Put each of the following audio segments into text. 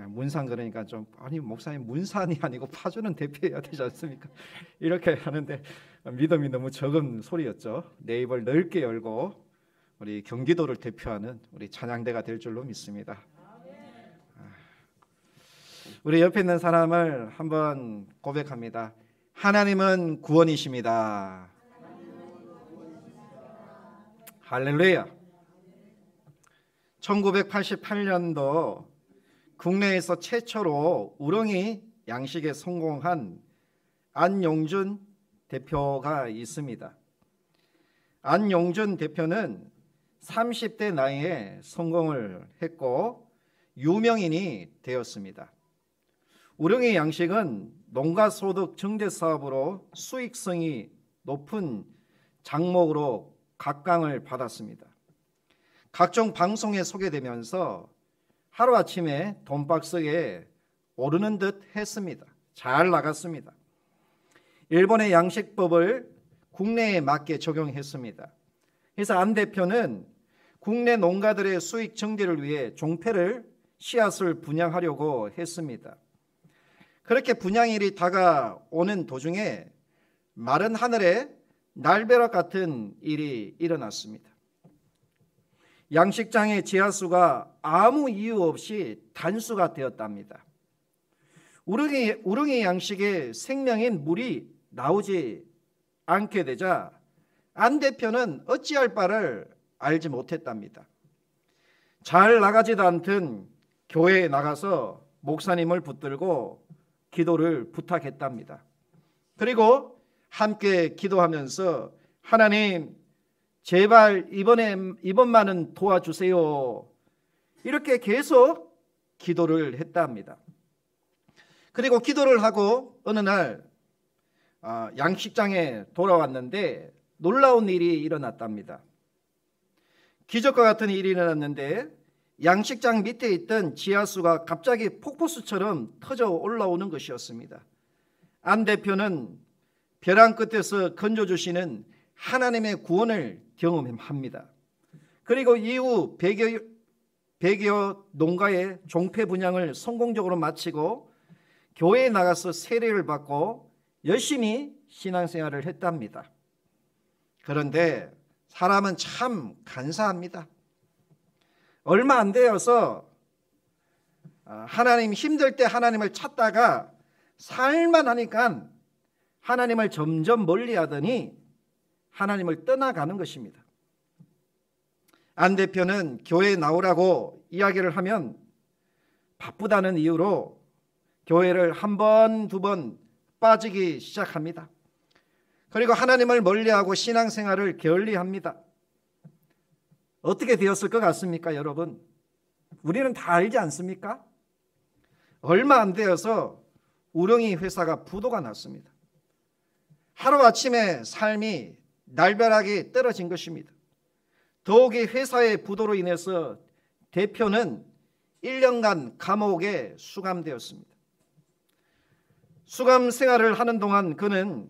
문산 그러니까 좀 아니 목사님 문산이 아니고 파주는 대표해야 되지 않습니까? 이렇게 하는데 믿음이 너무 적은 소리였죠. 내 입을 넓게 열고 우리 경기도를 대표하는 우리 찬양대가 될 줄로 믿습니다. 우리 옆에 있는 사람을 한번 고백합니다. 하나님은 구원이십니다. 할렐루야. 1988년도 국내에서 최초로 우렁이 양식에 성공한 안용준 대표가 있습니다. 안용준 대표는 30대 나이에 성공을 했고 유명인이 되었습니다. 우렁이 양식은 농가소득 증대 사업으로 수익성이 높은 작목으로 각광을 받았습니다. 각종 방송에 소개되면서 하루아침에 돈박스에 오르는 듯 했습니다. 잘 나갔습니다. 일본의 양식법을 국내에 맞게 적용했습니다. 그래서 안 대표는 국내 농가들의 수익 증대를 위해 종패를 씨앗을 분양하려고 했습니다. 그렇게 분양일이 다가오는 도중에 마른 하늘에 날벼락 같은 일이 일어났습니다. 양식장의 지하수가 아무 이유 없이 단수가 되었답니다. 우렁이 양식의 생명인 물이 나오지 않게 되자 안 대표는 어찌할 바를 알지 못했답니다. 잘 나가지도 않던 교회에 나가서 목사님을 붙들고 기도를 부탁했답니다. 그리고 함께 기도하면서 하나님 제발 이번만은 도와주세요. 이렇게 계속 기도를 했답니다. 그리고 기도를 하고 어느 날 양식장에 돌아왔는데 놀라운 일이 일어났답니다. 기적과 같은 일이 일어났는데 양식장 밑에 있던 지하수가 갑자기 폭포수처럼 터져 올라오는 것이었습니다. 안 대표는 벼랑 끝에서 건져주시는 하나님의 구원을 경험합니다. 그리고 이후 100여 농가의 종패 분양을 성공적으로 마치고 교회에 나가서 세례를 받고 열심히 신앙생활을 했답니다. 그런데 사람은 참 간사합니다. 얼마 안 되어서 하나님 힘들 때 하나님을 찾다가 살만 하니까 하나님을 점점 멀리하더니 하나님을 떠나가는 것입니다. 안 대표는 교회에 나오라고 이야기를 하면 바쁘다는 이유로 교회를 한 번, 두 번 빠지기 시작합니다. 그리고 하나님을 멀리하고 신앙생활을 게을리합니다. 어떻게 되었을 것 같습니까, 여러분? 우리는 다 알지 않습니까? 얼마 안 되어서 우렁이 회사가 부도가 났습니다. 하루아침에 삶이 날벼락이 떨어진 것입니다. 더욱이 회사의 부도로 인해서 대표는 1년간 감옥에 수감되었습니다. 수감 생활을 하는 동안 그는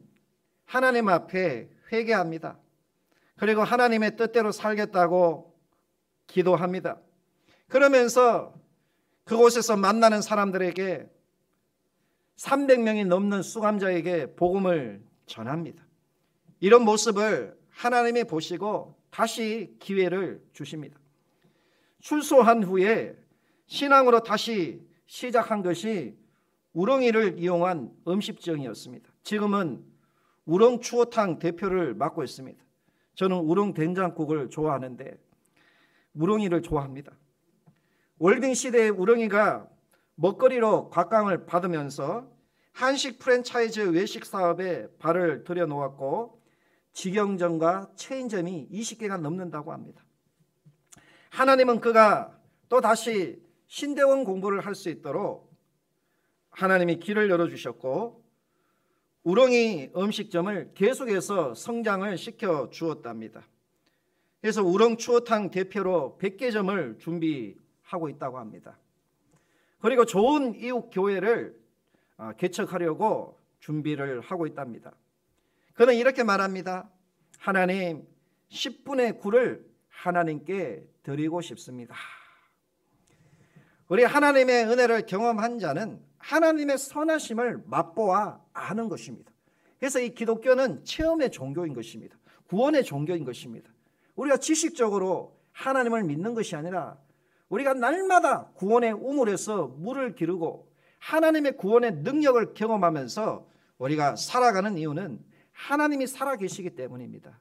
하나님 앞에 회개합니다. 그리고 하나님의 뜻대로 살겠다고 기도합니다. 그러면서 그곳에서 만나는 사람들에게 300명이 넘는 수감자에게 복음을 전합니다. 이런 모습을 하나님이 보시고 다시 기회를 주십니다. 출소한 후에 신앙으로 다시 시작한 것이 우렁이를 이용한 음식점이었습니다. 지금은 우렁 추어탕 대표를 맡고 있습니다. 저는 우렁 된장국을 좋아하는데 우렁이를 좋아합니다. 월빙 시대의 우렁이가 먹거리로 각광을 받으면서 한식 프랜차이즈 외식 사업에 발을 들여놓았고 직영점과 체인점이 20개가 넘는다고 합니다. 하나님은 그가 또다시 신대원 공부를 할 수 있도록 하나님이 길을 열어주셨고 우렁이 음식점을 계속해서 성장을 시켜 주었답니다. 그래서 우렁 추어탕 대표로 100개점을 준비하고 있다고 합니다. 그리고 좋은 이웃 교회를 개척하려고 준비를 하고 있답니다. 그는 이렇게 말합니다. 하나님 10분의 9를 하나님께 드리고 싶습니다. 우리 하나님의 은혜를 경험한 자는 하나님의 선하심을 맛보아 아는 것입니다. 그래서 이 기독교는 체험의 종교인 것입니다. 구원의 종교인 것입니다. 우리가 지식적으로 하나님을 믿는 것이 아니라 우리가 날마다 구원의 우물에서 물을 기르고 하나님의 구원의 능력을 경험하면서 우리가 살아가는 이유는 하나님이 살아계시기 때문입니다.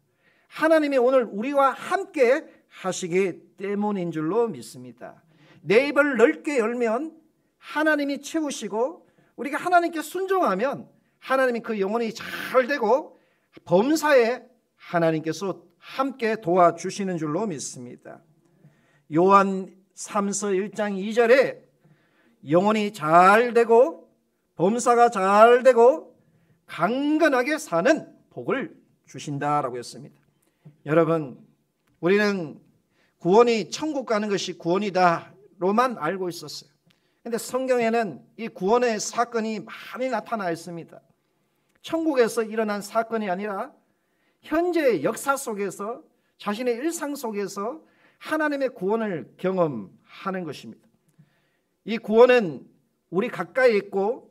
하나님이 오늘 우리와 함께 하시기 때문인 줄로 믿습니다. 내 입을 넓게 열면 하나님이 채우시고 우리가 하나님께 순종하면 하나님이 그 영혼이 잘 되고 범사에 하나님께서 함께 도와주시는 줄로 믿습니다. 요한 3서 1장 2절에 영혼이 잘 되고 범사가 잘 되고 강건하게 사는 복을 주신다라고 했습니다. 여러분, 우리는 구원이 천국 가는 것이 구원이다로만 알고 있었어요. 그런데 성경에는 이 구원의 사건이 많이 나타나 있습니다. 천국에서 일어난 사건이 아니라 현재의 역사 속에서 자신의 일상 속에서 하나님의 구원을 경험하는 것입니다. 이 구원은 우리 가까이 있고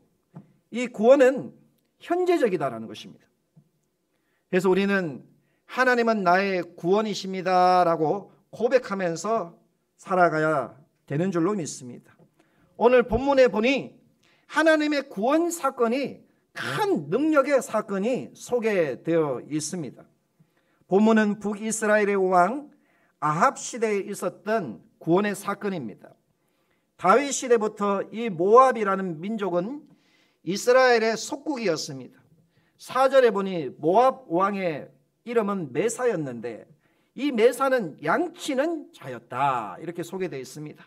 이 구원은 현재적이다라는 것입니다. 그래서 우리는 하나님은 나의 구원이십니다라고 고백하면서 살아가야 되는 줄로 믿습니다. 오늘 본문에 보니 하나님의 구원 사건이 큰 능력의 사건이 소개되어 있습니다. 본문은 북이스라엘의 왕 아합 시대에 있었던 구원의 사건입니다. 다윗 시대부터 이 모압이라는 민족은 이스라엘의 속국이었습니다. 4절에 보니 모압 왕의 이름은 메사였는데 이 메사는 양치는 자였다 이렇게 소개되어 있습니다.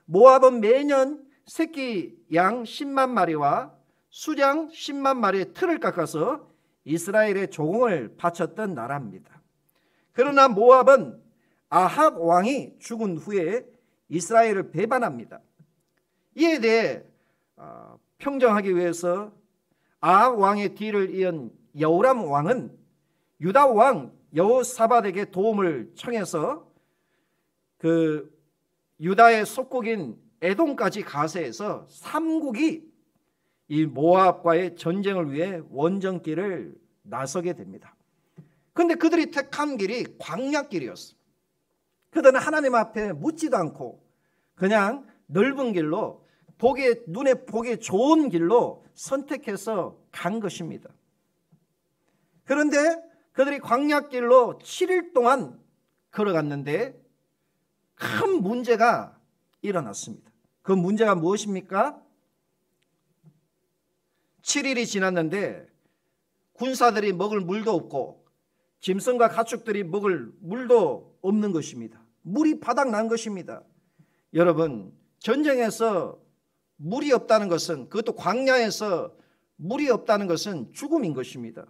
모압은 매년 새끼 양 10만 마리와 수장 10만 마리의 틀을 깎아서 이스라엘의 조공을 바쳤던 나라입니다. 그러나 모압은 아합 왕이 죽은 후에 이스라엘을 배반합니다. 이에 대해 평정하기 위해서 아합 왕의 뒤를 이은 여호람 왕은 유다 왕 여호사밧에게 도움을 청해서 그 유다의 속국인 에돔까지 가세해서 3국이 이 모압과의 전쟁을 위해 원정길을 나서게 됩니다. 그런데 그들이 택한 길이 광야길이었습니다. 그들은 하나님 앞에 묻지도 않고 그냥 넓은 길로 눈에 보기 좋은 길로 선택해서 간 것입니다. 그런데 그들이 광야길로 7일 동안 걸어갔는데 큰 문제가 일어났습니다. 그 문제가 무엇입니까? 7일이 지났는데 군사들이 먹을 물도 없고 짐승과 가축들이 먹을 물도 없는 것입니다. 물이 바닥난 것입니다. 여러분, 전쟁에서 물이 없다는 것은, 그것도 광야에서 물이 없다는 것은 죽음인 것입니다.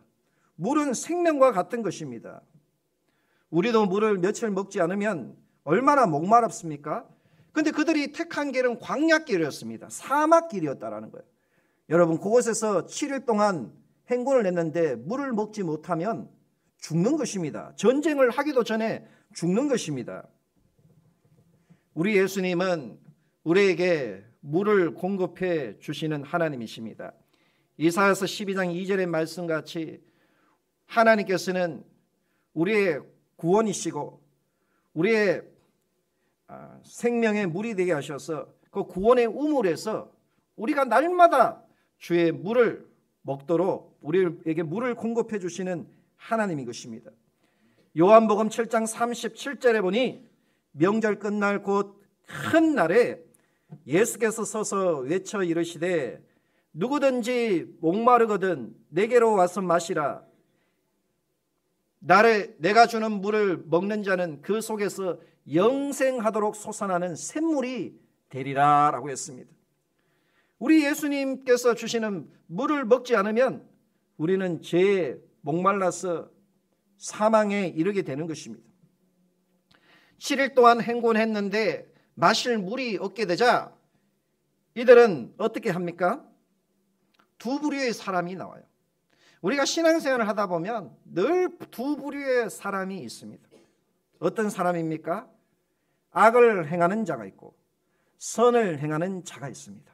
물은 생명과 같은 것입니다. 우리도 물을 며칠 먹지 않으면 얼마나 목마릅습니까? 그런데 그들이 택한 길은 광야길이었습니다. 사막길이었다라는 거예요. 여러분, 그곳에서 7일 동안 행군을 했는데 물을 먹지 못하면 죽는 것입니다. 전쟁을 하기도 전에 죽는 것입니다. 우리 예수님은 우리에게 물을 공급해 주시는 하나님이십니다. 이사야서 12장 2절의 말씀같이 하나님께서는 우리의 구원이시고 우리의 생명의 물이 되게 하셔서 그 구원의 우물에서 우리가 날마다 주의 물을 먹도록 우리에게 물을 공급해 주시는 하나님인 것입니다. 요한복음 7장 37절에 보니 명절 끝날 곧 큰 날에 예수께서 서서 외쳐 이르시되 누구든지 목마르거든 내게로 와서 마시라. 내가 주는 물을 먹는 자는 그 속에서 영생하도록 솟아나는 샘물이 되리라 라고 했습니다. 우리 예수님께서 주시는 물을 먹지 않으면 우리는 죄에 목말라서 사망에 이르게 되는 것입니다. 7일 동안 행군했는데 마실 물이 없게 되자 이들은 어떻게 합니까? 두 부류의 사람이 나와요. 우리가 신앙생활을 하다 보면 늘 두 부류의 사람이 있습니다. 어떤 사람입니까? 악을 행하는 자가 있고 선을 행하는 자가 있습니다.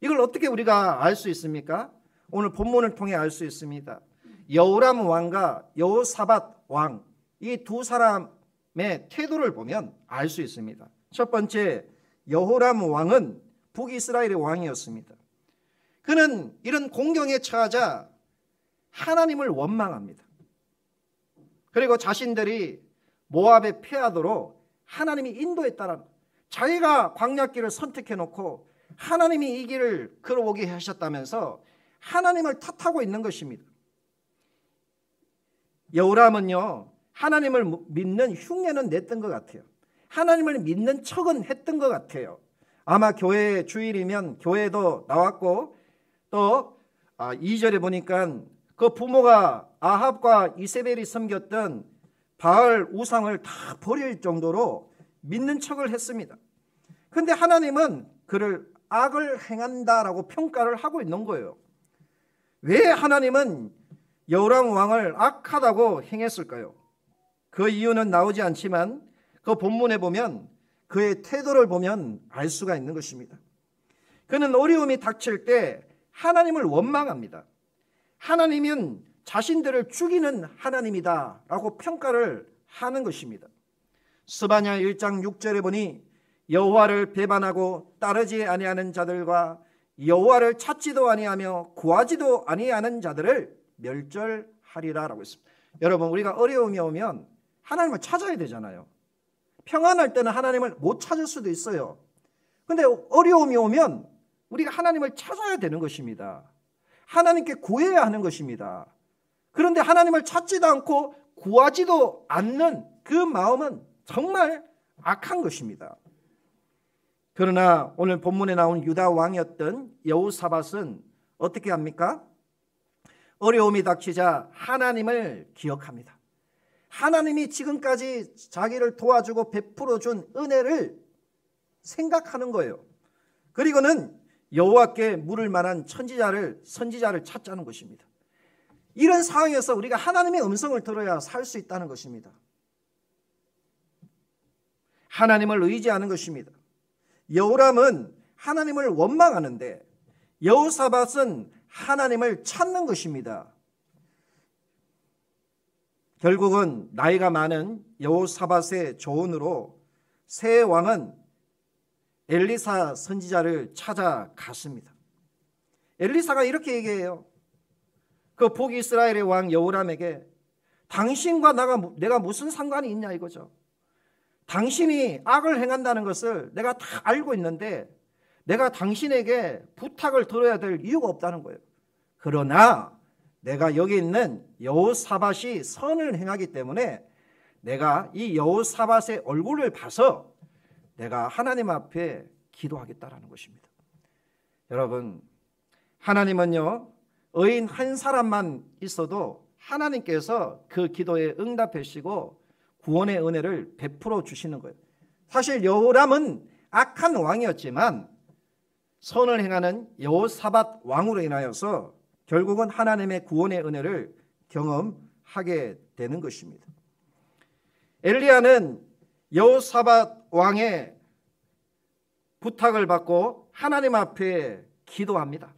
이걸 어떻게 우리가 알 수 있습니까? 오늘 본문을 통해 알 수 있습니다. 여호람 왕과 여호사밧 왕, 이 두 사람의 태도를 보면 알 수 있습니다. 첫 번째, 여호람 왕은 북이스라엘의 왕이었습니다. 그는 이런 공경에 처하자 하나님을 원망합니다. 그리고 자신들이 모압에 패하도록 하나님이 인도했다는, 자기가 광야길을 선택해 놓고 하나님이 이 길을 걸어오게 하셨다면서 하나님을 탓하고 있는 것입니다. 여호람은요, 하나님을 믿는 흉내는 냈던 것 같아요. 하나님을 믿는 척은 했던 것 같아요. 아마 교회 주일이면 교회도 나왔고, 또 2절에 보니까 그 부모가 아합과 이세벨이 섬겼던 바알 우상을 다 버릴 정도로 믿는 척을 했습니다. 그런데 하나님은 그를 악을 행한다라고 평가를 하고 있는 거예요. 왜 하나님은 여호람 왕을 악하다고 행했을까요? 그 이유는 나오지 않지만 그 본문에 보면 그의 태도를 보면 알 수가 있는 것입니다. 그는 어려움이 닥칠 때 하나님을 원망합니다. 하나님은 자신들을 죽이는 하나님이다라고 평가를 하는 것입니다. 스바냐 1장 6절에 보니 여호와를 배반하고 따르지 아니하는 자들과 여호와를 찾지도 아니하며 구하지도 아니하는 자들을 멸절하리라라고 했습니다. 여러분, 우리가 어려움이 오면 하나님을 찾아야 되잖아요. 평안할 때는 하나님을 못 찾을 수도 있어요. 그런데 어려움이 오면 우리가 하나님을 찾아야 되는 것입니다. 하나님께 구해야 하는 것입니다. 그런데 하나님을 찾지도 않고 구하지도 않는 그 마음은 정말 악한 것입니다. 그러나 오늘 본문에 나온 유다 왕이었던 여호사밧은 어떻게 합니까? 어려움이 닥치자 하나님을 기억합니다. 하나님이 지금까지 자기를 도와주고 베풀어 준 은혜를 생각하는 거예요. 그리고는 여호와께 물을 만한 선지자를 찾자는 것입니다. 이런 상황에서 우리가 하나님의 음성을 들어야 살 수 있다는 것입니다. 하나님을 의지하는 것입니다. 여호람은 하나님을 원망하는데 여호사밧은 하나님을 찾는 것입니다. 결국은 나이가 많은 여호사밧의 조언으로 새 왕은 엘리사 선지자를 찾아갔습니다. 엘리사가 이렇게 얘기해요. 그 북이스라엘의 왕 여호람에게 당신과 내가 무슨 상관이 있냐 이거죠. 당신이 악을 행한다는 것을 내가 다 알고 있는데 내가 당신에게 부탁을 들어야 될 이유가 없다는 거예요. 그러나 내가 여기 있는 여호사밧이 선을 행하기 때문에 내가 이 여호사밧의 얼굴을 봐서 내가 하나님 앞에 기도하겠다라는 것입니다. 여러분, 하나님은요, 의인 한 사람만 있어도 하나님께서 그 기도에 응답해 주시고 구원의 은혜를 베풀어 주시는 거예요. 사실 여호람은 악한 왕이었지만 선을 행하는 여호사밧 왕으로 인하여서 결국은 하나님의 구원의 은혜를 경험하게 되는 것입니다. 엘리야는 여호사밧 왕의 부탁을 받고 하나님 앞에 기도합니다.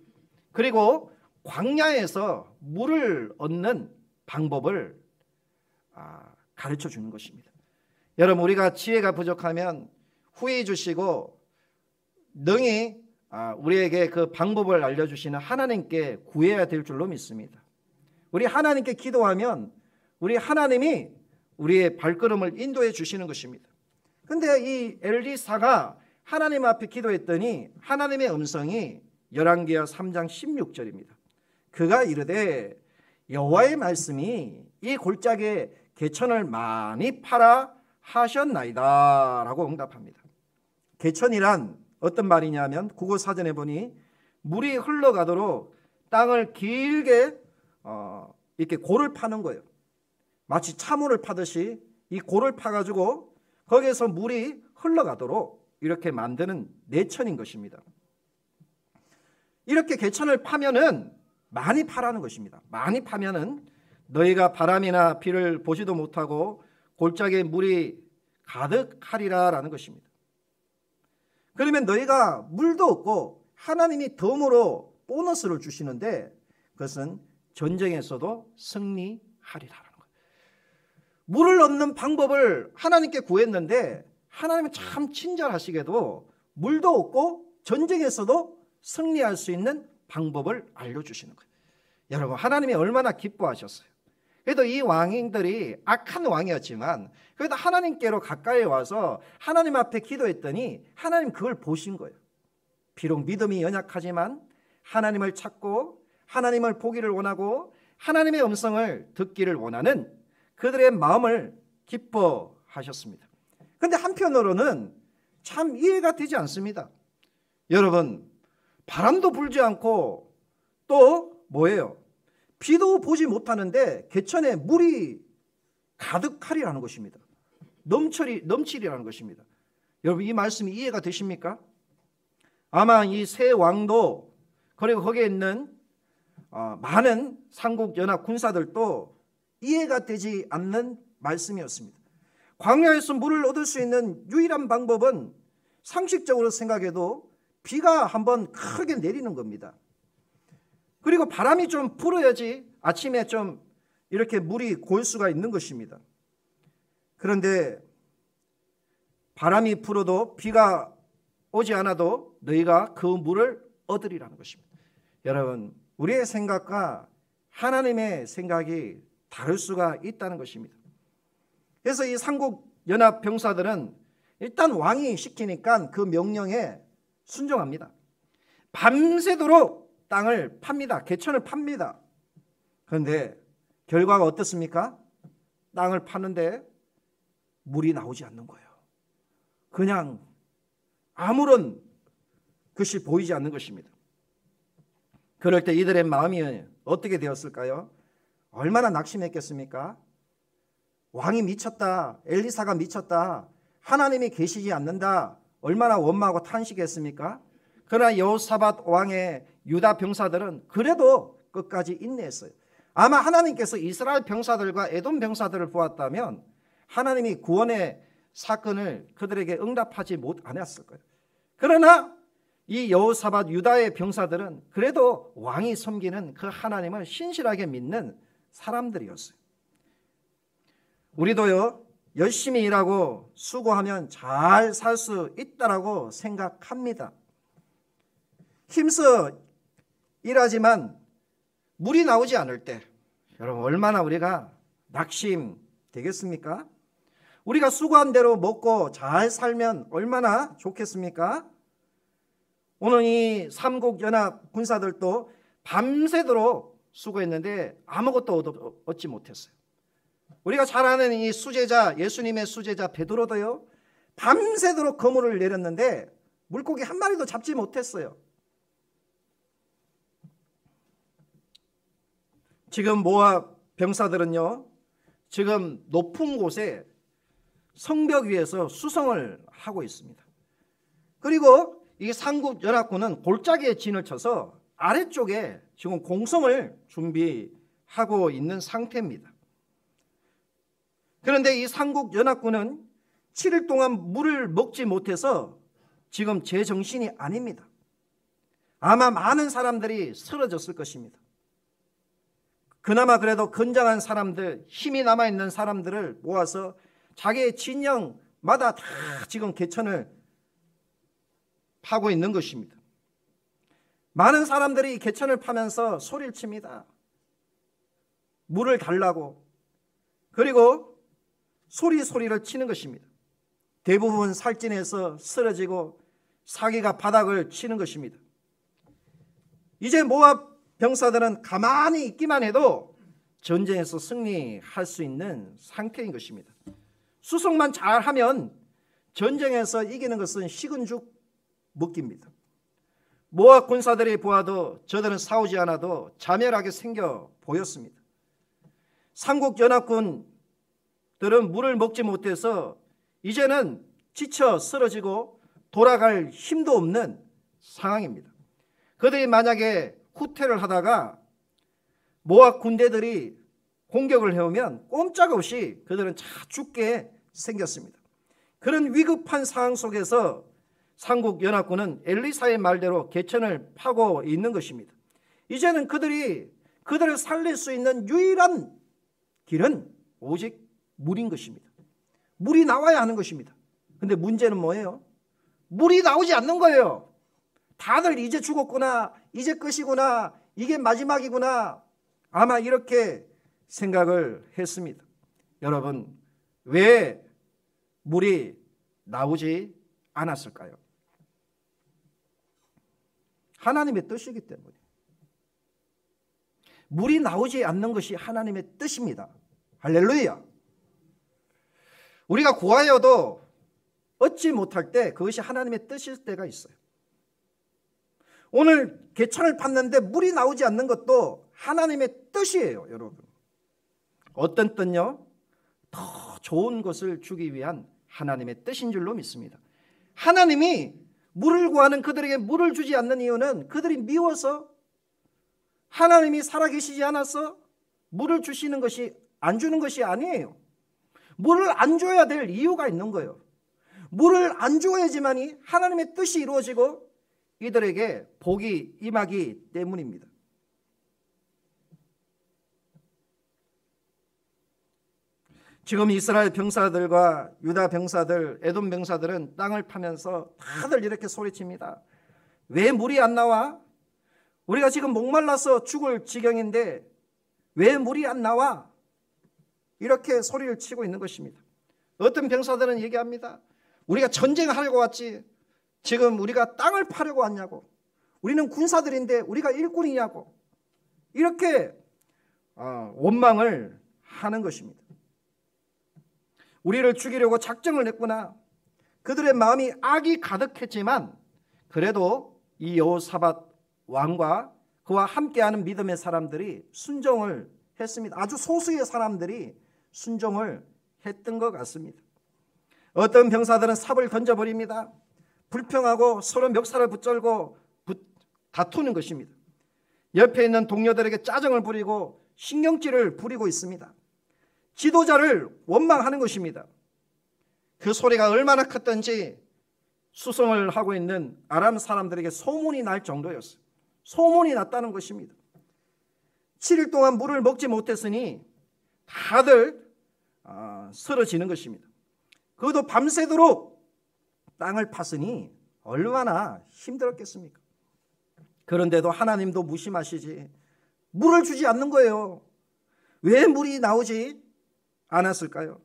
그리고 광야에서 물을 얻는 방법을 가르쳐 주는 것입니다. 여러분, 우리가 지혜가 부족하면 후회 주시고 능히 우리에게 그 방법을 알려주시는 하나님께 구해야 될 줄로 믿습니다. 우리 하나님께 기도하면 우리 하나님이 우리의 발걸음을 인도해 주시는 것입니다. 그런데 이 엘리사가 하나님 앞에 기도했더니 하나님의 음성이 열왕기하 3장 16절입니다. 그가 이르되 여호와의 말씀이 이 골짜기에 개천을 많이 팔아 하셨나이다 라고 응답합니다. 개천이란 어떤 말이냐면 국어사전에 보니 물이 흘러가도록 땅을 길게 이렇게 골을 파는 거예요. 마치 차문을 파듯이 이 골을 파가지고 거기에서 물이 흘러가도록 이렇게 만드는 내천인 것입니다. 이렇게 개천을 파면은 많이 파라는 것입니다. 많이 파면은 너희가 바람이나 비를 보지도 못하고 골짜기에 물이 가득하리라라는 것입니다. 그러면 너희가 물도 없고 하나님이 덤으로 보너스를 주시는데 그것은 전쟁에서도 승리하리라는 거예요. 물을 얻는 방법을 하나님께 구했는데 하나님은 참 친절하시게도 물도 없고 전쟁에서도 승리할 수 있는 방법을 알려주시는 거예요. 여러분, 하나님이 얼마나 기뻐하셨어요. 그래도 이 왕들이 악한 왕이었지만 그래도 하나님께로 가까이 와서 하나님 앞에 기도했더니 하나님 그걸 보신 거예요. 비록 믿음이 연약하지만 하나님을 찾고 하나님을 보기를 원하고 하나님의 음성을 듣기를 원하는 그들의 마음을 기뻐하셨습니다. 그런데 한편으로는 참 이해가 되지 않습니다. 여러분, 바람도 불지 않고 또 뭐예요? 비도 보지 못하는데 개천에 물이 가득하리라는 것입니다. 넘치리라는 것입니다. 여러분, 이 말씀이 이해가 되십니까? 아마 이 세 왕도 그리고 거기에 있는 많은 삼국연합 군사들도 이해가 되지 않는 말씀이었습니다. 광야에서 물을 얻을 수 있는 유일한 방법은 상식적으로 생각해도 비가 한번 크게 내리는 겁니다. 그리고 바람이 좀 불어야지 아침에 좀 이렇게 물이 고일 수가 있는 것입니다. 그런데 바람이 불어도 비가 오지 않아도 너희가 그 물을 얻으리라는 것입니다. 여러분, 우리의 생각과 하나님의 생각이 다를 수가 있다는 것입니다. 그래서 이 삼국연합 병사들은 일단 왕이 시키니까 그 명령에 순종합니다. 밤새도록 땅을 팝니다. 개천을 팝니다. 그런데 결과가 어떻습니까? 땅을 파는데 물이 나오지 않는 거예요. 그냥 아무런 것이 보이지 않는 것입니다. 그럴 때 이들의 마음이 어떻게 되었을까요? 얼마나 낙심했겠습니까? 왕이 미쳤다, 엘리사가 미쳤다, 하나님이 계시지 않는다, 얼마나 원망하고 탄식했습니까? 그러나 여호사밧 왕의 유다 병사들은 그래도 끝까지 인내했어요. 아마 하나님께서 이스라엘 병사들과 에돔 병사들을 보았다면 하나님이 구원의 사건을 그들에게 응답하지 않았을 거예요. 그러나 이 여호사밧 유다의 병사들은 그래도 왕이 섬기는 그 하나님을 신실하게 믿는 사람들이었어요. 우리도요, 열심히 일하고 수고하면 잘 살 수 있다라고 생각합니다. 힘써 일하지만 물이 나오지 않을 때 여러분, 얼마나 우리가 낙심되겠습니까? 우리가 수고한 대로 먹고 잘 살면 얼마나 좋겠습니까? 오늘 이 삼국연합 군사들도 밤새도록 수고했는데 아무것도 얻지 못했어요. 우리가 잘 아는 이 수제자, 예수님의 수제자 베드로도요, 밤새도록 그물을 내렸는데 물고기 한 마리도 잡지 못했어요. 지금 모압 병사들은요, 지금 높은 곳에 성벽 위에서 수성을 하고 있습니다. 그리고 이 삼국연합군은 골짜기에 진을 쳐서 아래쪽에 지금 공성을 준비하고 있는 상태입니다. 그런데 이 삼국연합군은 7일 동안 물을 먹지 못해서 지금 제정신이 아닙니다. 아마 많은 사람들이 쓰러졌을 것입니다. 그나마 그래도 건장한 사람들, 힘이 남아있는 사람들을 모아서 자기의 진영마다 다 지금 개천을 파고 있는 것입니다. 많은 사람들이 개천을 파면서 소리를 칩니다. 물을 달라고. 그리고 소리를 치는 것입니다. 대부분 살찐해서 쓰러지고 사기가 바닥을 치는 것입니다. 이제 모압 병사들은 가만히 있기만 해도 전쟁에서 승리할 수 있는 상태인 것입니다. 수송만 잘하면 전쟁에서 이기는 것은 식은 죽 먹기입니다. 모압 군사들이 보아도 저들은 싸우지 않아도 자멸하게 생겨 보였습니다. 삼국연합군들은 물을 먹지 못해서 이제는 지쳐 쓰러지고 돌아갈 힘도 없는 상황입니다. 그들이 만약에 후퇴를 하다가 모압 군대들이 공격을 해오면 꼼짝없이 그들은 다 죽게 생겼습니다. 그런 위급한 상황 속에서 삼국연합군은 엘리사의 말대로 개천을 파고 있는 것입니다. 이제는 그들을 살릴 수 있는 유일한 길은 오직 물인 것입니다. 물이 나와야 하는 것입니다. 근데 문제는 뭐예요? 물이 나오지 않는 거예요. 다들 이제 죽었구나, 이제 끝이구나, 이게 마지막이구나, 아마 이렇게 생각을 했습니다. 여러분, 왜 물이 나오지 않았을까요? 하나님의 뜻이기 때문에. 물이 나오지 않는 것이 하나님의 뜻입니다. 할렐루야. 우리가 구하여도 얻지 못할 때 그것이 하나님의 뜻일 때가 있어요. 오늘 개천을 팠는데 물이 나오지 않는 것도 하나님의 뜻이에요, 여러분. 어떤 뜻요? 더 좋은 것을 주기 위한 하나님의 뜻인 줄로 믿습니다. 하나님이 물을 구하는 그들에게 물을 주지 않는 이유는 그들이 미워서, 하나님이 살아계시지 않아서 물을 주시는 것이, 안 주는 것이 아니에요. 물을 안 줘야 될 이유가 있는 거예요. 물을 안 줘야지만이 하나님의 뜻이 이루어지고 이들에게 복이 임하기 때문입니다. 지금 이스라엘 병사들과 유다 병사들, 에돔 병사들은 땅을 파면서 다들 이렇게 소리칩니다. 왜 물이 안 나와? 우리가 지금 목말라서 죽을 지경인데 왜 물이 안 나와? 이렇게 소리를 치고 있는 것입니다. 어떤 병사들은 얘기합니다. 우리가 전쟁하려고 왔지, 지금 우리가 땅을 파려고 왔냐고, 우리는 군사들인데 우리가 일꾼이냐고, 이렇게 원망을 하는 것입니다. 우리를 죽이려고 작정을 했구나. 그들의 마음이 악이 가득했지만 그래도 이 여호사밧 왕과 그와 함께하는 믿음의 사람들이 순종을 했습니다. 아주 소수의 사람들이 순종을 했던 것 같습니다. 어떤 병사들은 삽을 던져버립니다. 불평하고 서로 멱살을 붙들고 다투는 것입니다. 옆에 있는 동료들에게 짜증을 부리고 신경질을 부리고 있습니다. 지도자를 원망하는 것입니다. 그 소리가 얼마나 컸던지 수송을 하고 있는 아람 사람들에게 소문이 날 정도였어요. 소문이 났다는 것입니다. 7일 동안 물을 먹지 못했으니 다들 쓰러지는 것입니다. 그것도 밤새도록 땅을 팠으니 얼마나 힘들었겠습니까? 그런데도 하나님도 무심하시지 물을 주지 않는 거예요. 왜 물이 나오지 않았을까요?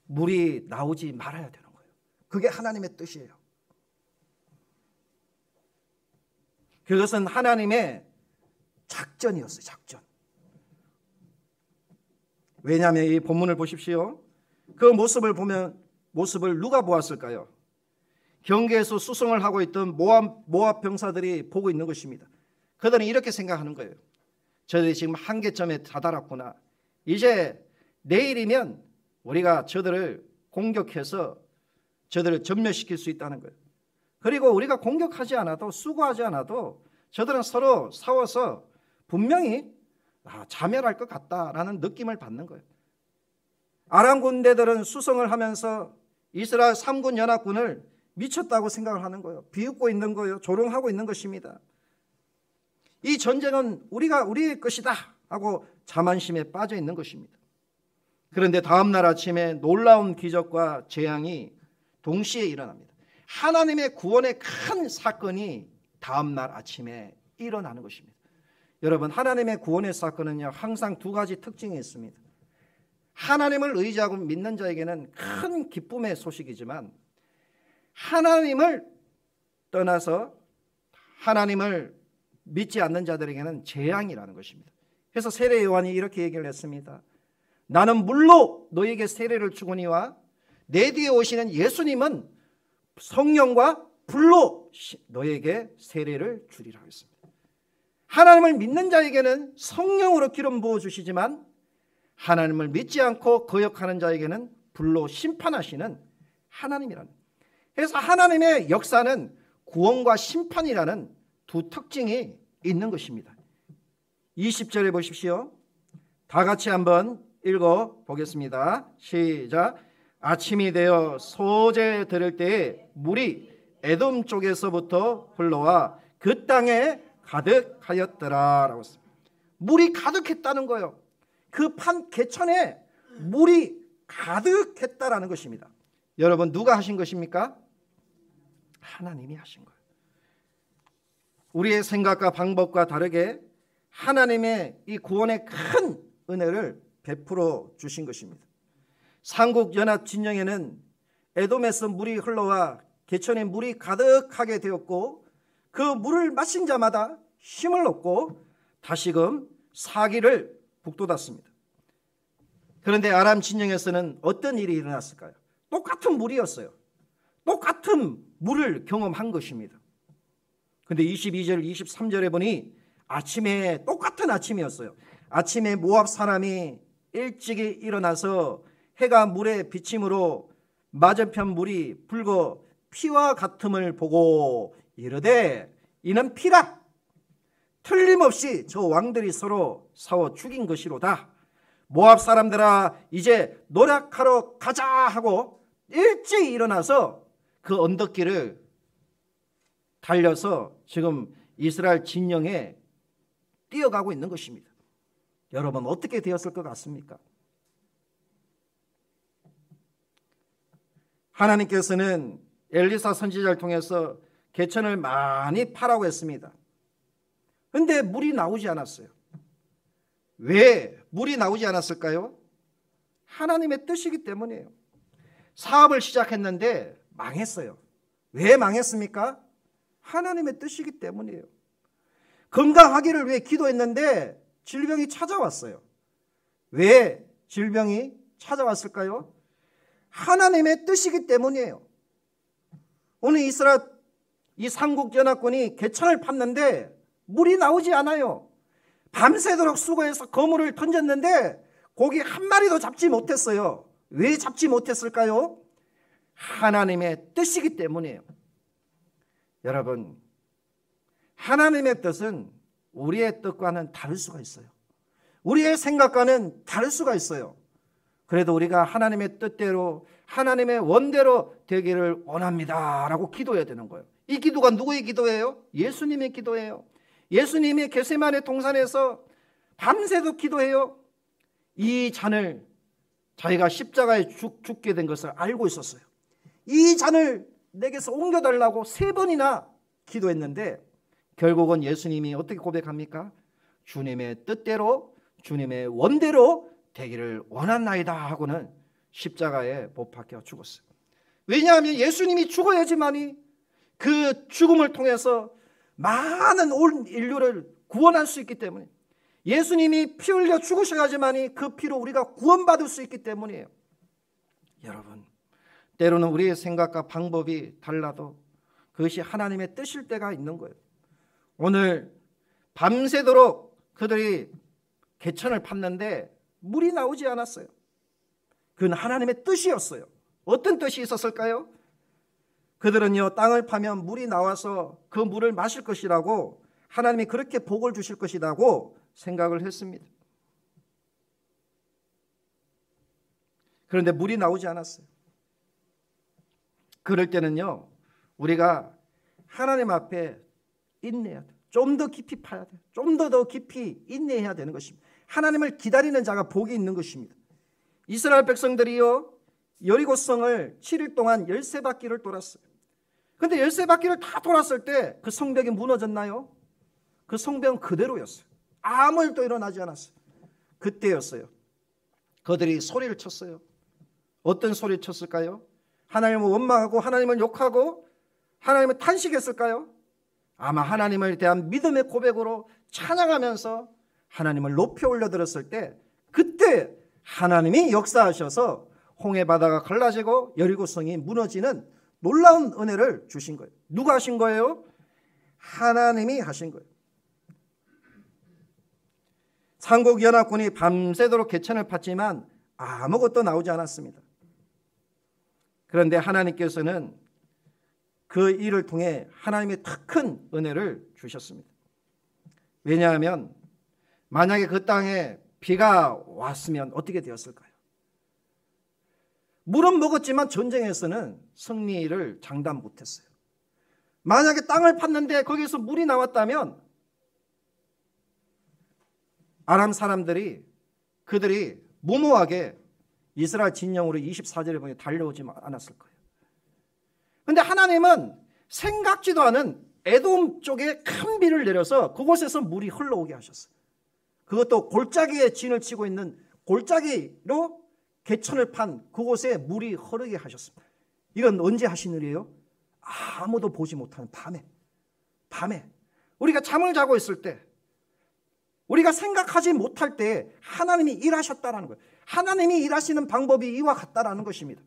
물이 나오지 말아야 되는 거예요. 그게 하나님의 뜻이에요. 그것은 하나님의 작전이었어요. 작전. 왜냐하면 이 본문을 보십시오. 그 모습을 누가 보았을까요? 경계에서 수송을 하고 있던 모압 병사들이 보고 있는 것입니다. 그들은 이렇게 생각하는 거예요. 저들이 지금 한계점에 다다랐구나. 이제 내일이면 우리가 저들을 공격해서 저들을 전멸시킬 수 있다는 거예요. 그리고 우리가 공격하지 않아도, 수고하지 않아도 저들은 서로 싸워서 분명히 자멸할 것 같다라는 느낌을 받는 거예요. 아람 군대들은 수송을 하면서 이스라엘 3군 연합군을 미쳤다고 생각을 하는 거예요. 비웃고 있는 거예요. 조롱하고 있는 것입니다. 이 전쟁은 우리의 것이다 하고 자만심에 빠져 있는 것입니다. 그런데 다음 날 아침에 놀라운 기적과 재앙이 동시에 일어납니다. 하나님의 구원의 큰 사건이 다음 날 아침에 일어나는 것입니다. 여러분, 하나님의 구원의 사건은요, 항상 두 가지 특징이 있습니다. 하나님을 의지하고 믿는 자에게는 큰 기쁨의 소식이지만 하나님을 떠나서 하나님을 믿지 않는 자들에게는 재앙이라는 것입니다. 그래서 세례 요한이 이렇게 얘기를 했습니다. 나는 물로 너에게 세례를 주거니와 내 뒤에 오시는 예수님은 성령과 불로 너에게 세례를 주리라 했습니다. 하나님을 믿는 자에게는 성령으로 기름 부어주시지만 하나님을 믿지 않고 거역하는 자에게는 불로 심판하시는 하나님이라는. 그래서 하나님의 역사는 구원과 심판이라는 두 특징이 있는 것입니다. 20절에 보십시오. 다 같이 한번 읽어보겠습니다. 시작. 아침이 되어 소재 들을 때에 물이 에돔 쪽에서부터 흘러와 그 땅에 가득하였더라라고 했습니다. 물이 가득했다는 거예요. 그 판 개천에 물이 가득했다라는 것입니다. 여러분, 누가 하신 것입니까? 하나님이 하신 거예요. 우리의 생각과 방법과 다르게 하나님의 이 구원의 큰 은혜를 베풀어 주신 것입니다. 삼국연합 진영에는 에돔에서 물이 흘러와 개천에 물이 가득하게 되었고, 그 물을 마신 자마다 힘을 얻고 다시금 사기를 북돋았습니다. 그런데 아람 진영에서는 어떤 일이 일어났을까요? 똑같은 물이었어요. 똑같은 물을 경험한 것입니다. 그런데 22절 23절에 보니 아침에, 똑같은 아침이었어요. 아침에 모압 사람이 일찍이 일어나서 해가 물에 비침으로 맞은편 물이 붉어 피와 같음을 보고 이르되 이는 피라. 틀림없이 저 왕들이 서로 싸워 죽인 것이로다. 모압 사람들아, 이제 노력하러 가자 하고 일찍 일어나서 그 언덕길을 달려서 지금 이스라엘 진영에 뛰어가고 있는 것입니다. 여러분, 어떻게 되었을 것 같습니까? 하나님께서는 엘리사 선지자를 통해서 개천을 많이 파라고 했습니다. 그런데 물이 나오지 않았어요. 왜 물이 나오지 않았을까요? 하나님의 뜻이기 때문이에요. 사업을 시작했는데 망했어요. 왜 망했습니까? 하나님의 뜻이기 때문이에요. 건강하기를 위해 기도했는데 질병이 찾아왔어요. 왜 질병이 찾아왔을까요? 하나님의 뜻이기 때문이에요. 오늘 이스라엘 이 삼국연합군이 개천을 팠는데 물이 나오지 않아요. 밤새도록 수고해서 거물을 던졌는데 고기 한 마리도 잡지 못했어요. 왜 잡지 못했을까요? 하나님의 뜻이기 때문이에요. 여러분, 하나님의 뜻은 우리의 뜻과는 다를 수가 있어요. 우리의 생각과는 다를 수가 있어요. 그래도 우리가 하나님의 뜻대로, 하나님의 원대로 되기를 원합니다 라고 기도해야 되는 거예요. 이 기도가 누구의 기도예요? 예수님의 기도예요. 예수님이 겟세마네 동산에서 밤새도 기도해요. 이 잔을, 자기가 십자가에 죽게 된 것을 알고 있었어요. 이 잔을 내게서 옮겨달라고 3번이나 기도했는데 결국은 예수님이 어떻게 고백합니까? 주님의 뜻대로, 주님의 원대로 되기를 원한나이다 하고는 십자가에 못 박혀 죽었어요. 왜냐하면 예수님이 죽어야지만이 그 죽음을 통해서 많은 온 인류를 구원할 수 있기 때문에, 예수님이 피 흘려 죽으셔야지만이 그 피로 우리가 구원받을 수 있기 때문이에요. 여러분, 때로는 우리의 생각과 방법이 달라도 그것이 하나님의 뜻일 때가 있는 거예요. 오늘 밤새도록 그들이 개천을 팠는데 물이 나오지 않았어요. 그건 하나님의 뜻이었어요. 어떤 뜻이 있었을까요? 그들은요, 땅을 파면 물이 나와서 그 물을 마실 것이라고, 하나님이 그렇게 복을 주실 것이라고 생각을 했습니다. 그런데 물이 나오지 않았어요. 그럴 때는요, 우리가 하나님 앞에 인내해야 돼요. 좀 더 깊이 파야 돼요. 좀 더 깊이 인내해야 되는 것입니다. 하나님을 기다리는 자가 복이 있는 것입니다. 이스라엘 백성들이요, 여리고성을 7일 동안 13바퀴를 돌았어요. 그런데 13바퀴를 다 돌았을 때 그 성벽이 무너졌나요? 그 성벽은 그대로였어요. 아무 일도 일어나지 않았어요. 그때였어요. 그들이 소리를 쳤어요. 어떤 소리를 쳤을까요? 하나님을 원망하고 하나님을 욕하고 하나님을 탄식했을까요? 아마 하나님을 대한 믿음의 고백으로 찬양하면서 하나님을 높이 올려들었을 때, 그때 하나님이 역사하셔서 홍해 바다가 갈라지고 여리고성이 무너지는 놀라운 은혜를 주신 거예요. 누가 하신 거예요? 하나님이 하신 거예요. 삼국연합군이 밤새도록 개천을 팠지만 아무것도 나오지 않았습니다. 그런데 하나님께서는 그 일을 통해 하나님의 더 큰 은혜를 주셨습니다. 왜냐하면 만약에 그 땅에 비가 왔으면 어떻게 되었을까요? 물은 먹었지만 전쟁에서는 승리를 장담 못했어요. 만약에 땅을 팠는데 거기서 물이 나왔다면 아람 사람들이 그들이 무모하게 이스라엘 진영으로 24절에 보니 달려오지 않았을 거예요. 그런데 하나님은 생각지도 않은 에돔 쪽에 큰 비를 내려서 그곳에서 물이 흘러오게 하셨어요. 그것도 골짜기에 진을 치고 있는 골짜기로 개천을 판 그곳에 물이 흐르게 하셨습니다. 이건 언제 하신 일이에요? 아무도 보지 못하는 밤에 우리가 잠을 자고 있을 때, 우리가 생각하지 못할 때 하나님이 일하셨다라는 거예요. 하나님이 일하시는 방법이 이와 같다라는 것입니다.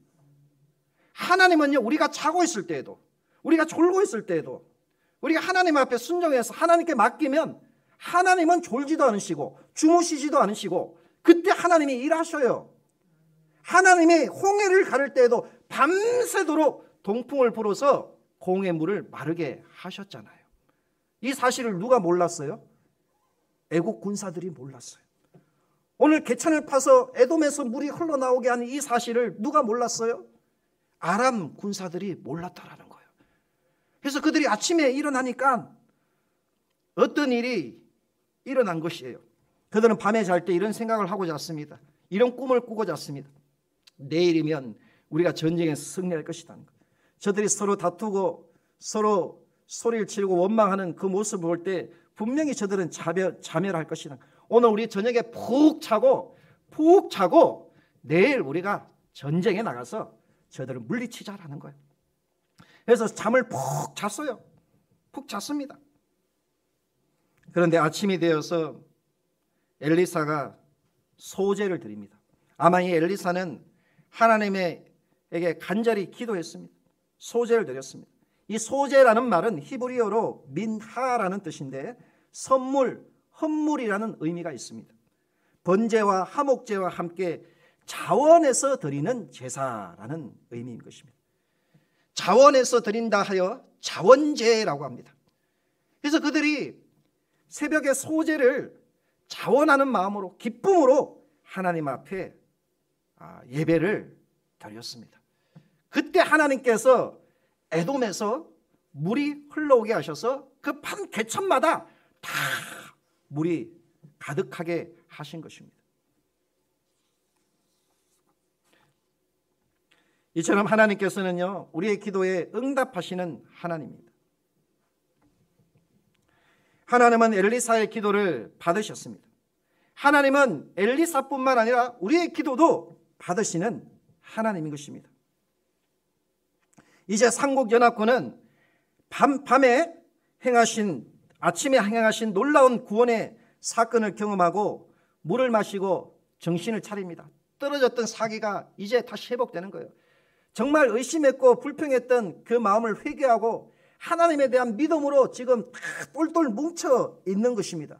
하나님은요, 우리가 자고 있을 때에도, 우리가 졸고 있을 때에도 우리가 하나님 앞에 순종해서 하나님께 맡기면 하나님은 졸지도 않으시고 주무시지도 않으시고 그때 하나님이 일하셔요. 하나님이 홍해를 가를 때에도 밤새도록 동풍을 불어서 공의 물을 마르게 하셨잖아요. 이 사실을 누가 몰랐어요? 애국 군사들이 몰랐어요. 오늘 개천을 파서 에돔에서 물이 흘러나오게 하는 이 사실을 누가 몰랐어요? 아람 군사들이 몰랐다라는 거예요. 그래서 그들이 아침에 일어나니까 어떤 일이 일어난 것이에요. 그들은 밤에 잘 때 이런 생각을 하고 잤습니다. 이런 꿈을 꾸고 잤습니다. 내일이면 우리가 전쟁에서 승리할 것이라는 거예요. 저들이 서로 다투고 서로 소리를 치르고 원망하는 그 모습을 볼 때 분명히 저들은 자멸할 것이라는 거예요. 오늘 우리 저녁에 푹 자고 내일 우리가 전쟁에 나가서 저들을 물리치자라는 거예요. 그래서 잠을 푹 잤어요. 푹 잤습니다. 그런데 아침이 되어서 엘리사가 소제를 드립니다. 아마 이 엘리사는 하나님에게 간절히 기도했습니다. 소제를 드렸습니다. 이 소제라는 말은 히브리어로 민하라는 뜻인데 선물, 헌물이라는 의미가 있습니다. 번제와 화목제와 함께 자원해서 드리는 제사라는 의미인 것입니다. 자원해서 드린다 하여 자원제라고 합니다. 그래서 그들이 새벽에 소제를 자원하는 마음으로 기쁨으로 하나님 앞에 예배를 드렸습니다. 그때 하나님께서 에돔에서 물이 흘러오게 하셔서 그 판 개천마다 다 물이 가득하게 하신 것입니다. 이처럼 하나님께서는요, 우리의 기도에 응답하시는 하나님입니다. 하나님은 엘리사의 기도를 받으셨습니다. 하나님은 엘리사뿐만 아니라 우리의 기도도 받으시는 하나님인 것입니다. 이제 삼국연합군은 아침에 행하신 놀라운 구원의 사건을 경험하고 물을 마시고 정신을 차립니다. 떨어졌던 사기가 이제 다시 회복되는 거예요. 정말 의심했고 불평했던 그 마음을 회개하고 하나님에 대한 믿음으로 지금 다 똘똘 뭉쳐 있는 것입니다.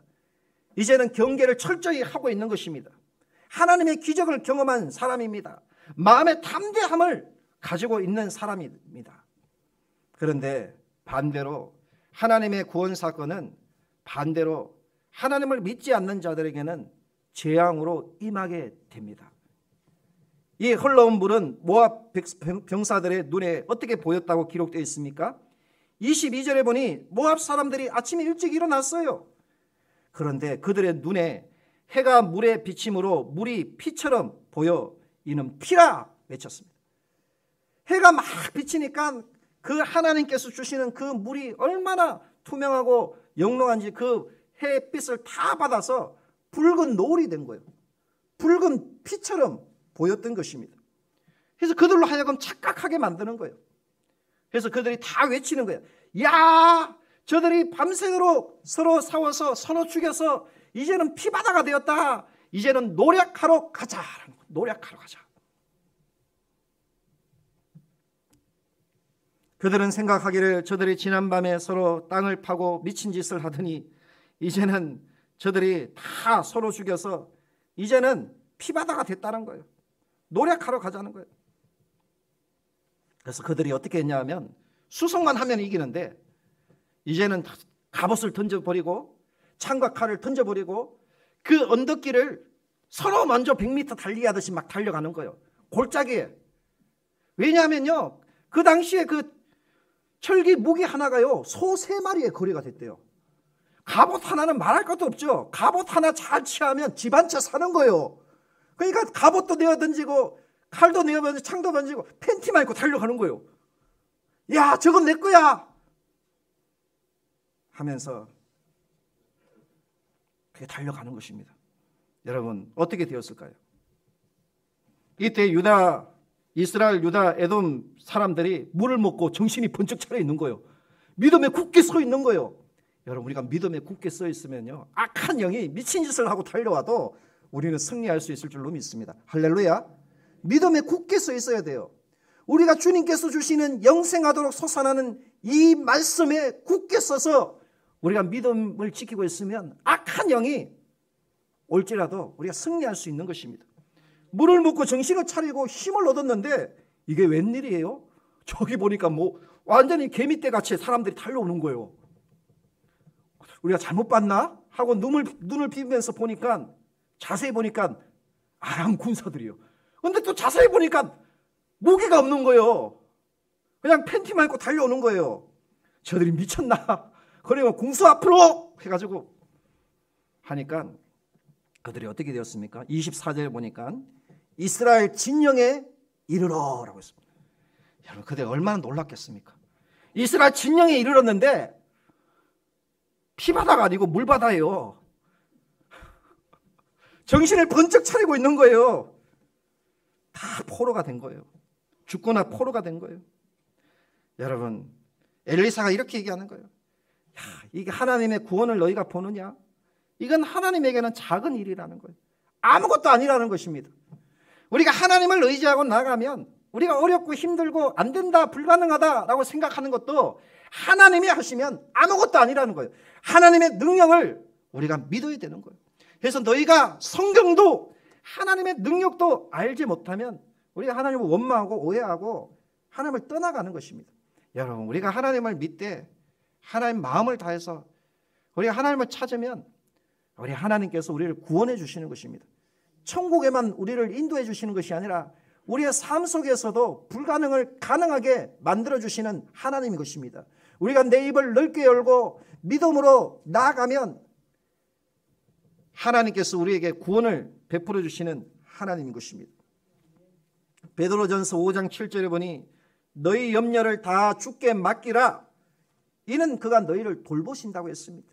이제는 경계를 철저히 하고 있는 것입니다. 하나님의 기적을 경험한 사람입니다. 마음의 담대함을 가지고 있는 사람입니다. 그런데 반대로 하나님의 구원 사건은 반대로 하나님을 믿지 않는 자들에게는 재앙으로 임하게 됩니다. 이 흘러온 물은 모압 병사들의 눈에 어떻게 보였다고 기록되어 있습니까? 22절에 보니 모압 사람들이 아침에 일찍 일어났어요. 그런데 그들의 눈에 해가 물에 비침으로 물이 피처럼 보여 이는 피라 외쳤습니다. 해가 막 비치니까 그 하나님께서 주시는 그 물이 얼마나 투명하고 영롱한지 그 햇빛을 다 받아서 붉은 노을이 된 거예요. 붉은 피처럼 보였던 것입니다. 그래서 그들로 하여금 착각하게 만드는 거예요. 그래서 그들이 다 외치는 거예요. 야, 저들이 밤새도록 서로 싸워서 서로 죽여서 이제는 피바다가 되었다. 이제는 노력하러 가자. 노력하러 가자. 그들은 생각하기를 저들이 지난밤에 서로 땅을 파고 미친 짓을 하더니 이제는 저들이 다 서로 죽여서 이제는 피바다가 됐다는 거예요. 노력하러 가자는 거예요. 그래서 그들이 어떻게 했냐 하면 수송만 하면 이기는데 이제는 갑옷을 던져버리고 창과 칼을 던져버리고 그 언덕길을 서로 먼저 100m 달리기 하듯이 막 달려가는 거예요. 골짜기에 왜냐하면요, 그 당시에 그 철기 무기 하나가요, 소 3마리의 거리가 됐대요. 갑옷 하나는 말할 것도 없죠. 갑옷 하나 잘 취하면 집 한 채 사는 거예요. 그러니까 갑옷도 내어 던지고 칼도 내어 던지고 창도 던지고 팬티만 입고 달려가는 거예요. 야, 저건 내 거야 하면서 그게 달려가는 것입니다. 여러분, 어떻게 되었을까요? 이때 이스라엘, 유다, 에돔 사람들이 물을 먹고 정신이 번쩍 차려 있는 거예요. 믿음에 굳게 서 있는 거예요. 여러분, 우리가 믿음에 굳게 서 있으면요, 악한 영이 미친 짓을 하고 달려와도 우리는 승리할 수 있을 줄로 믿습니다. 할렐루야. 믿음에 굳게 서 있어야 돼요. 우리가 주님께서 주시는 영생하도록 솟아나는 이 말씀에 굳게 서서 우리가 믿음을 지키고 있으면 악한 영이 올지라도 우리가 승리할 수 있는 것입니다. 물을 먹고 정신을 차리고 힘을 얻었는데 이게 웬일이에요? 저기 보니까 뭐 완전히 개미떼 같이 사람들이 달려오는 거예요. 우리가 잘못 봤나? 하고 눈을 비비면서 보니까, 자세히 보니까 아람 군사들이요. 근데 또 자세히 보니까 무기가 없는 거예요. 그냥 팬티만 입고 달려오는 거예요. 저들이 미쳤나? 그리고 궁수 앞으로 해가지고 하니까 그들이 어떻게 되었습니까? 24절에 보니까 이스라엘 진영에 이르러 라고 했습니다. 여러분, 그들 얼마나 놀랐겠습니까? 이스라엘 진영에 이르렀는데 피바다가 아니고 물바다예요. 정신을 번쩍 차리고 있는 거예요. 다 포로가 된 거예요. 죽거나 포로가 된 거예요. 여러분, 엘리사가 이렇게 얘기하는 거예요. 야, 이게 하나님의 구원을 너희가 보느냐? 이건 하나님에게는 작은 일이라는 거예요. 아무것도 아니라는 것입니다. 우리가 하나님을 의지하고 나가면 우리가 어렵고 힘들고 안 된다, 불가능하다라고 생각하는 것도 하나님이 하시면 아무것도 아니라는 거예요. 하나님의 능력을 우리가 믿어야 되는 거예요. 그래서 너희가 성경도 하나님의 능력도 알지 못하면 우리가 하나님을 원망하고 오해하고 하나님을 떠나가는 것입니다. 여러분, 우리가 하나님을 믿되 하나님 마음을 다해서 우리가 하나님을 찾으면 우리 하나님께서 우리를 구원해 주시는 것입니다. 천국에만 우리를 인도해 주시는 것이 아니라 우리의 삶 속에서도 불가능을 가능하게 만들어 주시는 하나님인 것입니다. 우리가 내 입을 넓게 열고 믿음으로 나아가면 하나님께서 우리에게 구원을 베풀어 주시는 하나님인 것입니다. 베드로전서 5장 7절에 보니 너희 염려를 다 주께 맡기라, 이는 그가 너희를 돌보신다고 했습니다.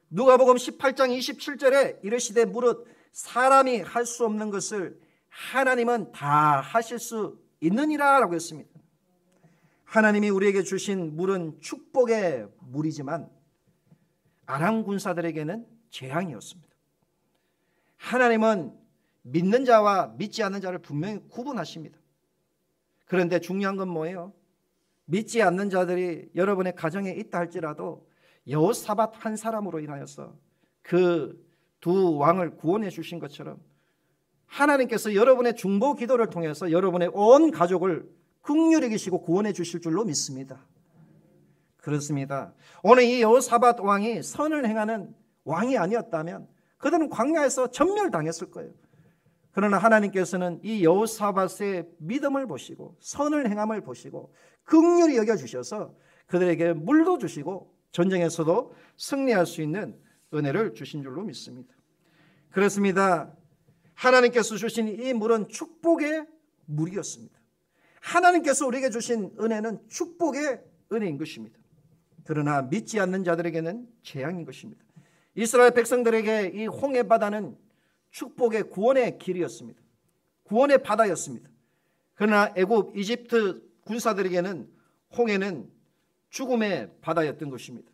누가복음 18장 27절에 이르시되 무릇 사람이 할 수 없는 것을 하나님은 다 하실 수 있느니라 라고 했습니다. 하나님이 우리에게 주신 물은 축복의 물이지만 아람 군사들에게는 재앙이었습니다. 하나님은 믿는 자와 믿지 않는 자를 분명히 구분하십니다. 그런데 중요한 건 뭐예요? 믿지 않는 자들이 여러분의 가정에 있다 할지라도 여호사밧 한 사람으로 인하여서 그 두 왕을 구원해 주신 것처럼 하나님께서 여러분의 중보 기도를 통해서 여러분의 온 가족을 긍휼히 여기시고 구원해 주실 줄로 믿습니다. 그렇습니다. 오늘 이 여호사밧 왕이 선을 행하는 왕이 아니었다면 그들은 광야에서 전멸당했을 거예요. 그러나 하나님께서는 이 여호사밧의 믿음을 보시고 선을 행함을 보시고 긍휼히 여겨주셔서 그들에게 물도 주시고 전쟁에서도 승리할 수 있는 은혜를 주신 줄로 믿습니다. 그렇습니다. 하나님께서 주신 이 물은 축복의 물이었습니다. 하나님께서 우리에게 주신 은혜는 축복의 은혜인 것입니다. 그러나 믿지 않는 자들에게는 재앙인 것입니다. 이스라엘 백성들에게 이 홍해 바다는 축복의 구원의 길이었습니다. 구원의 바다였습니다. 그러나 애굽, 이집트 군사들에게는 홍해는 죽음의 바다였던 것입니다.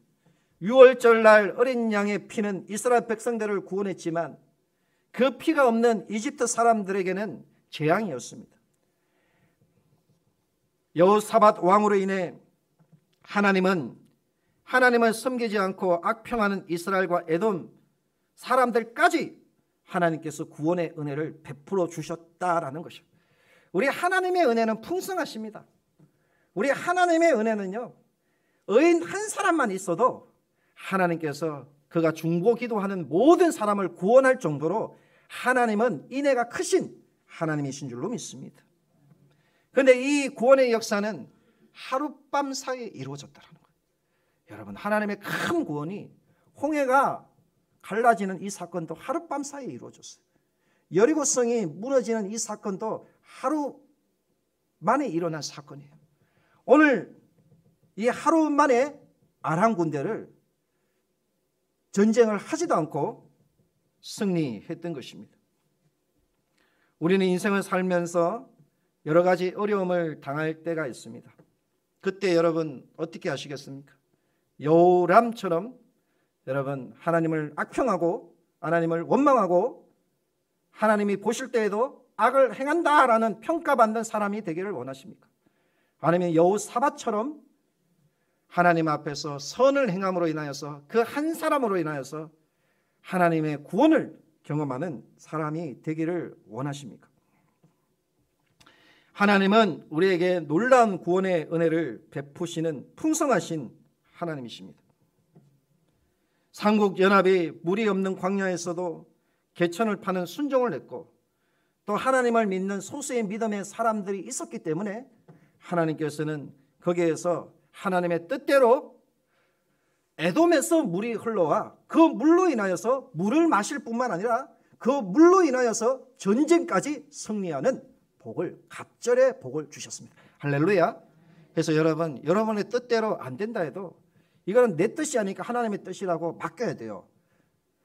유월절 날 어린 양의 피는 이스라엘 백성들을 구원했지만 그 피가 없는 이집트 사람들에게는 재앙이었습니다. 여호사밧 왕으로 인해 하나님을 섬기지 않고 악평하는 이스라엘과 에돔 사람들까지 하나님께서 구원의 은혜를 베풀어 주셨다라는 것입니다. 우리 하나님의 은혜는 풍성하십니다. 우리 하나님의 은혜는요, 의인 한 사람만 있어도 하나님께서 그가 중보 기도하는 모든 사람을 구원할 정도로 하나님은 인애가 크신 하나님이신 줄로 믿습니다. 그런데 이 구원의 역사는 하룻밤 사이에 이루어졌다는 거예요. 여러분, 하나님의 큰 구원이 홍해가 갈라지는 이 사건도 하룻밤 사이에 이루어졌어요. 여리고성이 무너지는 이 사건도 하루 만에 일어난 사건이에요. 오늘 이 하루 만에 아람 군대를 전쟁을 하지도 않고 승리했던 것입니다. 우리는 인생을 살면서 여러 가지 어려움을 당할 때가 있습니다. 그때 여러분 어떻게 하시겠습니까? 요람처럼 여러분 하나님을 악평하고 하나님을 원망하고 하나님이 보실 때에도 악을 행한다라는 평가받는 사람이 되기를 원하십니까? 아니면 여호사밧처럼 하나님 앞에서 선을 행함으로 인하여서 그 한 사람으로 인하여서 하나님의 구원을 경험하는 사람이 되기를 원하십니까? 하나님은 우리에게 놀라운 구원의 은혜를 베푸시는 풍성하신 하나님이십니다. 삼국연합이 물이 없는 광야에서도 개천을 파는 순종을 했고 또 하나님을 믿는 소수의 믿음의 사람들이 있었기 때문에 하나님께서는 거기에서 하나님의 뜻대로 에돔에서 물이 흘러와 그 물로 인하여서 물을 마실 뿐만 아니라 그 물로 인하여서 전쟁까지 승리하는 복을, 갑절의 복을 주셨습니다. 할렐루야. 그래서 여러분, 여러분의 뜻대로 안 된다 해도 이거는 내 뜻이 아니니까 하나님의 뜻이라고 맡겨야 돼요.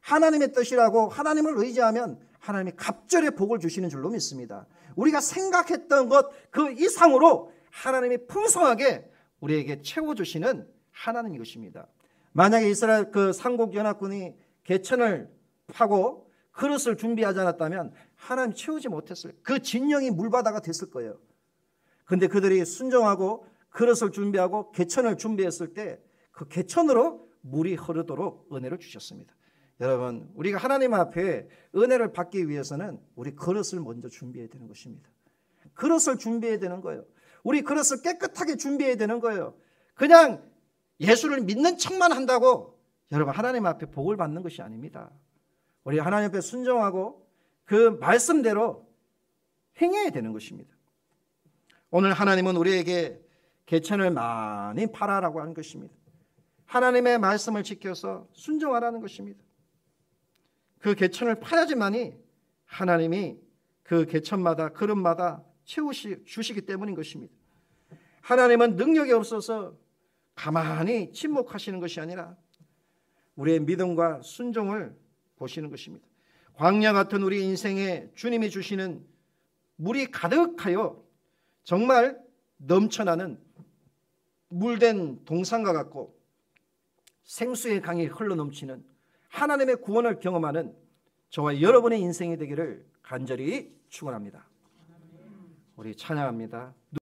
하나님의 뜻이라고 하나님을 의지하면 하나님이 갑절의 복을 주시는 줄로 믿습니다. 우리가 생각했던 것 그 이상으로 하나님이 풍성하게 우리에게 채워주시는 하나님인 것입니다. 만약에 이스라엘 그 삼국연합군이 개천을 파고 그릇을 준비하지 않았다면 하나님 채우지 못했어요. 그 진영이 물바다가 됐을 거예요. 그런데 그들이 순종하고 그릇을 준비하고 개천을 준비했을 때 그 개천으로 물이 흐르도록 은혜를 주셨습니다. 여러분, 우리가 하나님 앞에 은혜를 받기 위해서는 우리 그릇을 먼저 준비해야 되는 것입니다. 그릇을 준비해야 되는 거예요. 우리 그릇을 깨끗하게 준비해야 되는 거예요. 그냥 예수를 믿는 척만 한다고 여러분 하나님 앞에 복을 받는 것이 아닙니다. 우리 하나님 앞에 순종하고 그 말씀대로 행해야 되는 것입니다. 오늘 하나님은 우리에게 개천을 많이 팔아라고 하는 것입니다. 하나님의 말씀을 지켜서 순종하라는 것입니다. 그 개천을 파야지만이 하나님이 그 개천마다 그릇마다 주시기 때문인 것입니다. 하나님은 능력이 없어서 가만히 침묵하시는 것이 아니라 우리의 믿음과 순종을 보시는 것입니다. 광야 같은 우리 인생에 주님이 주시는 물이 가득하여 정말 넘쳐나는 물된 동산과 같고 생수의 강이 흘러넘치는 하나님의 구원을 경험하는 저와 여러분의 인생이 되기를 간절히 축원합니다. 우리 찬양합니다.